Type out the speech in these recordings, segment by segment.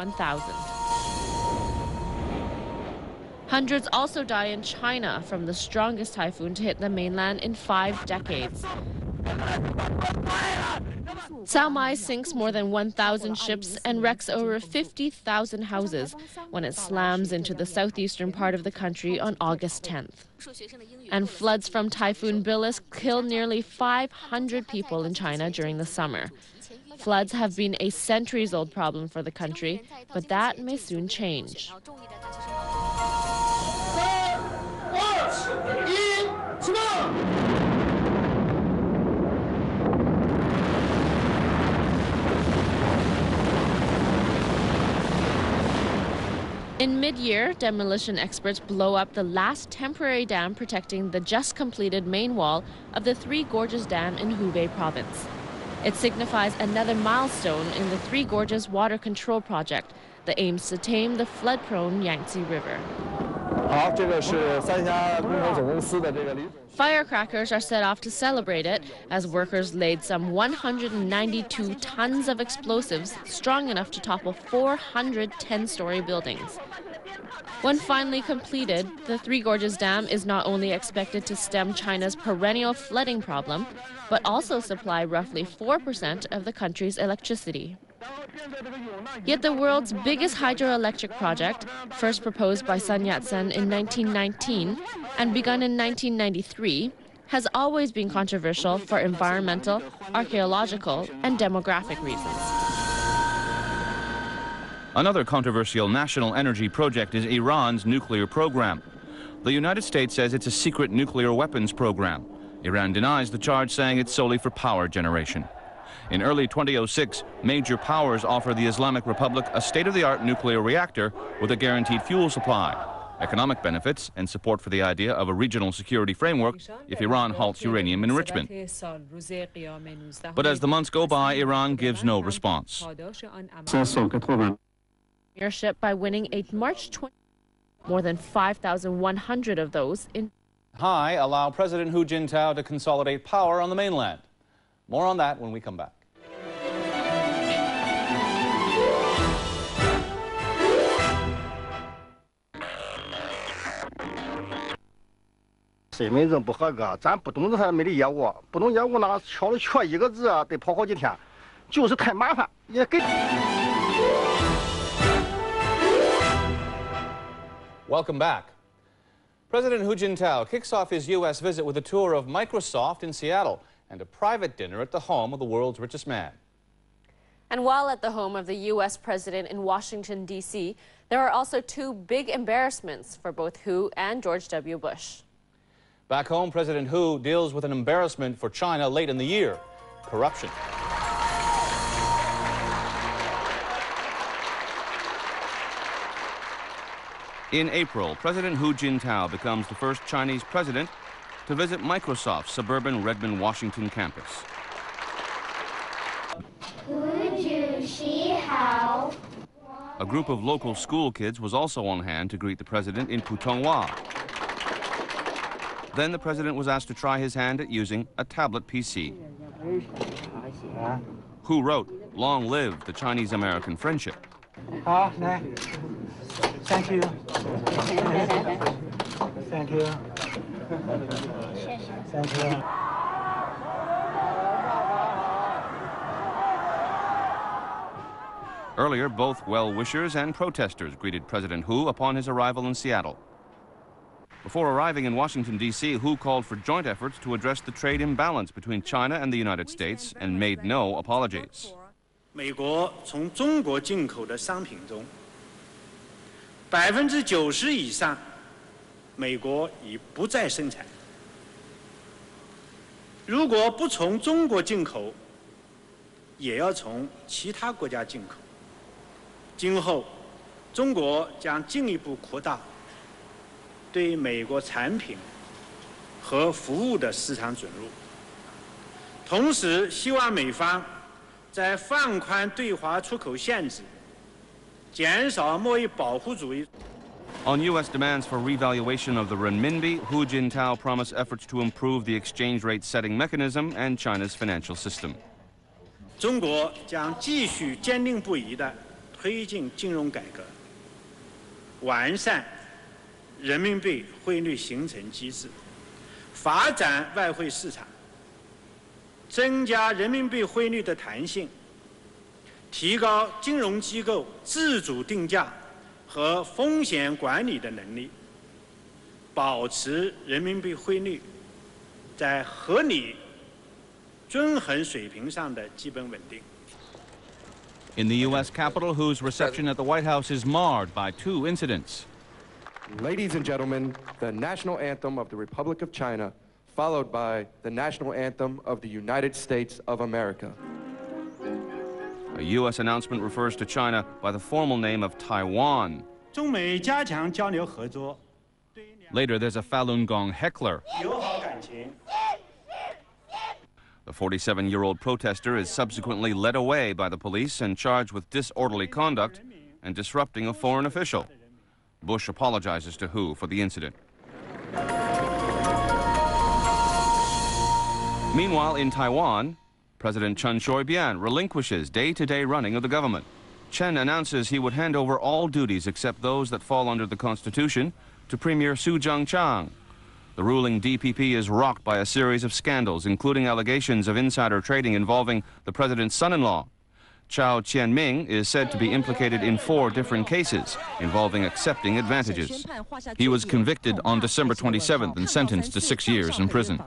1,000. Hundreds also die in China from the strongest typhoon to hit the mainland in 5 decades. Sam峡sinks more than 1,000 ships and wrecks over 50,000 houses when it slams into the southeastern part of the country on August 10th. And floods from Typhoon Bilis killed nearly 500 people in China during the summer. Floods have been a centuries-old problem for the country, but that may soon change. In mid-year, demolition experts blow up the last temporary dam protecting the just-completed main wall of the Three Gorges Dam in Hubei province. It signifies another milestone in the Three Gorges water control project that aims to tame the flood-prone Yangtze River. Firecrackers are set off to celebrate it as workers laid some 192 tons of explosives strong enough to topple 400 10-story buildings. When finally completed, the Three Gorges Dam is not only expected to stem China's perennial flooding problem, but also supply roughly 4% of the country's electricity. Yet the world's biggest hydroelectric project, first proposed by Sun Yat-sen in 1919 and begun in 1993, has always been controversial for environmental, archaeological, and demographic reasons. Another controversial national energy project is Iran's nuclear program. The United States says it's a secret nuclear weapons program. Iran denies the charge, saying it's solely for power generation. In early 2006, major powers offer the Islamic Republic a state-of-the-art nuclear reactor with a guaranteed fuel supply, economic benefits, and support for the idea of a regional security framework if Iran halts uranium enrichment. But as the months go by, Iran gives no response. Leadership by winning a March 20, more than 5,100 of those in allow President Hu Jintao to consolidate power on the mainland. More on that when we come back. 身份证不合格，咱不懂他没的业务，不懂业务呢，敲了缺一个字啊，得跑好几天，就是太麻烦，也给。 Welcome back. President Hu Jintao kicks off his U.S. visit with a tour of Microsoft in Seattle and a private dinner at the home of the world's richest man. And while at the home of the U.S. president in Washington, D.C., there are also two big embarrassments for both Hu and George W. Bush. Back home, President Hu deals with an embarrassment for China late in the year: corruption. In April, President Hu Jintao becomes the first Chinese president to visit Microsoft's suburban Redmond, Washington campus. A group of local school kids was also on hand to greet the president in Putonghua. Then the president was asked to try his hand at using a tablet PC. Hu wrote, "Long live the Chinese-American friendship." Thank you. Thank you. Thank you. Earlier, both well-wishers and protesters greeted President Hu upon his arrival in Seattle. Before arriving in Washington, D.C., Hu called for joint efforts to address the trade imbalance between China and the United States and made no apologies. 美国从中国进口的商品中，90%以上，美国已不再生产。如果不从中国进口，也要从其他国家进口。今后，中国将进一步扩大对美国产品和服务的市场准入，同时希望美方在放宽对华出口限制，减少贸易保护主义。 On U.S. demands for revaluation of the renminbi, Hu Jintao promised efforts to improve the exchange rate setting mechanism and China's financial system. 中国将继续坚定不移地推进金融改革，完善人民币汇率形成机制，发展外汇市场，增加人民币汇率的弹性，提高金融机构自主定价和风险管理的能力，保持人民币汇率在合理均衡水平上的基本稳定。 In the U.S. Capitol, whose reception at the White House is marred by two incidents. Ladies and gentlemen, the national anthem of the Republic of China, followed by the national anthem of the United States of America. A U.S. announcement refers to China by the formal name of Taiwan. 中美加强交流合作。 Later, there's a Falun Gong heckler. 友好感情。 The 47-year-old protester is subsequently led away by the police and charged with disorderly conduct and disrupting a foreign official. Bush apologizes to Hu for the incident. Meanwhile, in Taiwan, President Chen Shui-bian relinquishes day-to-day running of the government. Chen announces he would hand over all duties except those that fall under the Constitution to Premier Su Zhengchang. The ruling DPP is rocked by a series of scandals, including allegations of insider trading involving the president's son-in-law. Chao Qianming is said to be implicated in 4 different cases involving accepting advantages. He was convicted on December 27th and sentenced to 6 years in prison.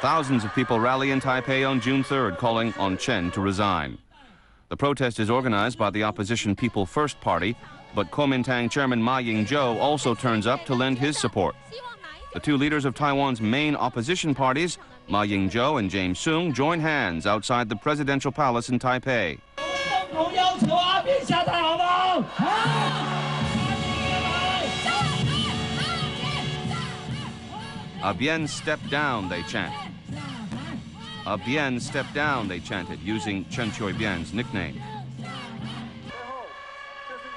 Thousands of people rally in Taipei on June 3rd, calling on Chen to resign. The protest is organized by the opposition People First Party, but Kuomintang chairman Ma Ying-jeou also turns up to lend his support. The two leaders of Taiwan's main opposition parties, Ma Ying-jeou and James Soong, join hands outside the presidential palace in Taipei. "A bien step down," they chant. "A bien step down," they chanted, using Chen Shui-bian's nickname.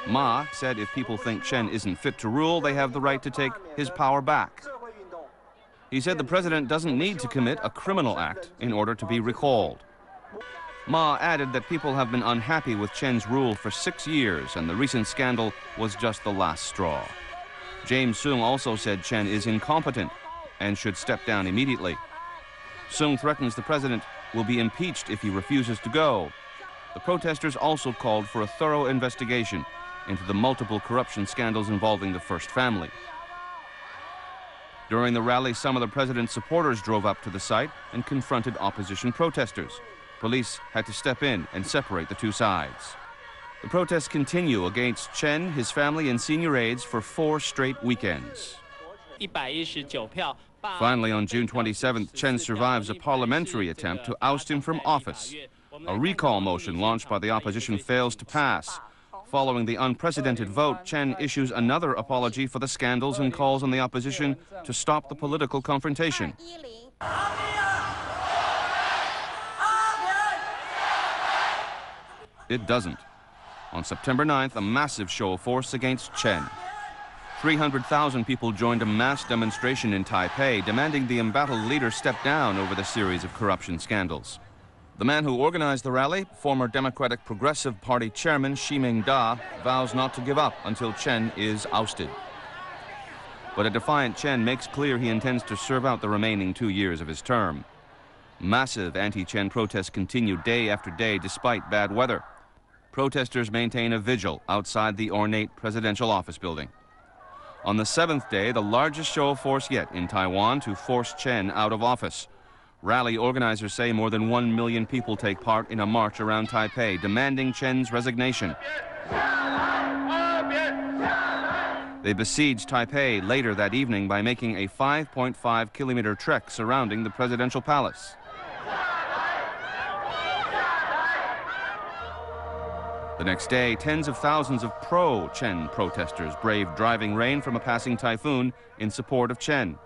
Ma said if people think Chen isn't fit to rule, they have the right to take his power back. He said the president doesn't need to commit a criminal act in order to be recalled. Ma added that people have been unhappy with Chen's rule for 6 years, and the recent scandal was just the last straw. James Soong also said Chen is incompetent and should step down immediately. Soong threatens the president will be impeached if he refuses to go. The protesters also called for a thorough investigation into the multiple corruption scandals involving the First family. During the rally, some of the president's supporters drove up to the site and confronted opposition protesters. Police had to step in and separate the two sides. The protests continue against Chen, his family, and senior aides for 4 straight weekends. Finally, on June 27th, Chen survives a parliamentary attempt to oust him from office. A recall motion launched by the opposition fails to pass. Following the unprecedented vote, Chen issues another apology for the scandals and calls on the opposition to stop the political confrontation. It doesn't. On September 9th, a massive show of force against Chen. 300,000 people joined a mass demonstration in Taipei, demanding the embattled leader step down over the series of corruption scandals. The man who organized the rally, former Democratic Progressive Party chairman Xi Mingda, vows not to give up until Chen is ousted. But a defiant Chen makes clear he intends to serve out the remaining 2 years of his term. Massive anti-Chen protests continue day after day despite bad weather. Protesters maintain a vigil outside the ornate presidential office building. On the 7th day, the largest show of force yet in Taiwan to force Chen out of office. Rally organizers say more than 1 million people take part in a march around Taipei, demanding Chen's resignation. They besieged Taipei later that evening by making a 5.5-kilometer trek surrounding the presidential palace. The next day, tens of thousands of pro-Chen protesters braved driving rain from a passing typhoon in support of Chen.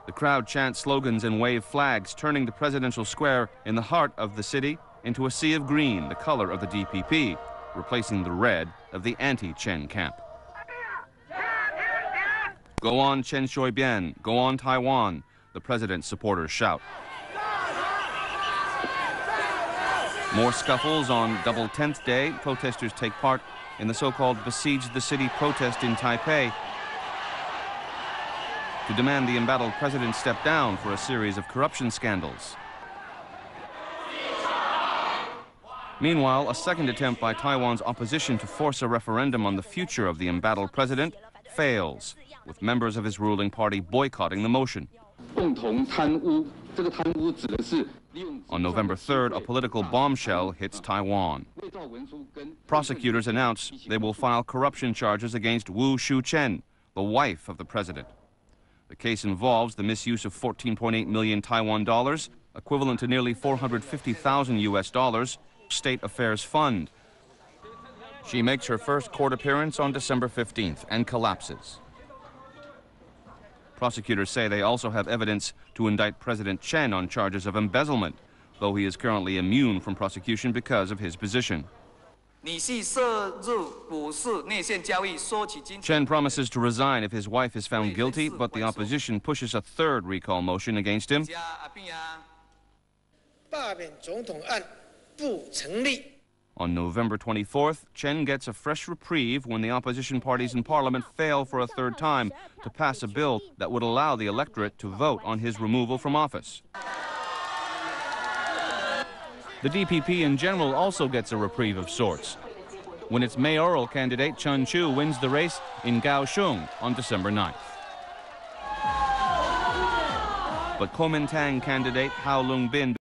The crowd chants slogans and wave flags, turning the presidential square in the heart of the city into a sea of green, the color of the DPP, replacing the red of the anti-Chen camp. "Go on, Chen Shui-bian, go on, Taiwan," the president's supporters shout. More scuffles on double 10th day. Protesters take part in the so-called Besiege the City protest in Taipei to demand the embattled president step down for a series of corruption scandals. Meanwhile, a second attempt by Taiwan's opposition to force a referendum on the future of the embattled president fails, with members of his ruling party boycotting the motion. On November 3rd, a political bombshell hits Taiwan. Prosecutors announce they will file corruption charges against Wu Shu-chen, the wife of the president. The case involves the misuse of 14.8 million Taiwan dollars, equivalent to nearly 450,000 US dollars, State Affairs Fund. She makes her first court appearance on December 15th and collapses. Prosecutors say they also have evidence to indict President Chen on charges of embezzlement, though he is currently immune from prosecution because of his position. Chen promises to resign if his wife is found guilty, but the opposition pushes a third recall motion against him. On November 24th, Chen gets a fresh reprieve when the opposition parties in parliament fail for a third time to pass a bill that would allow the electorate to vote on his removal from office. The DPP in general also gets a reprieve of sorts when its mayoral candidate Chen Chu wins the race in Kaohsiung on December 9th. But Kuomintang candidate Hao Lungbin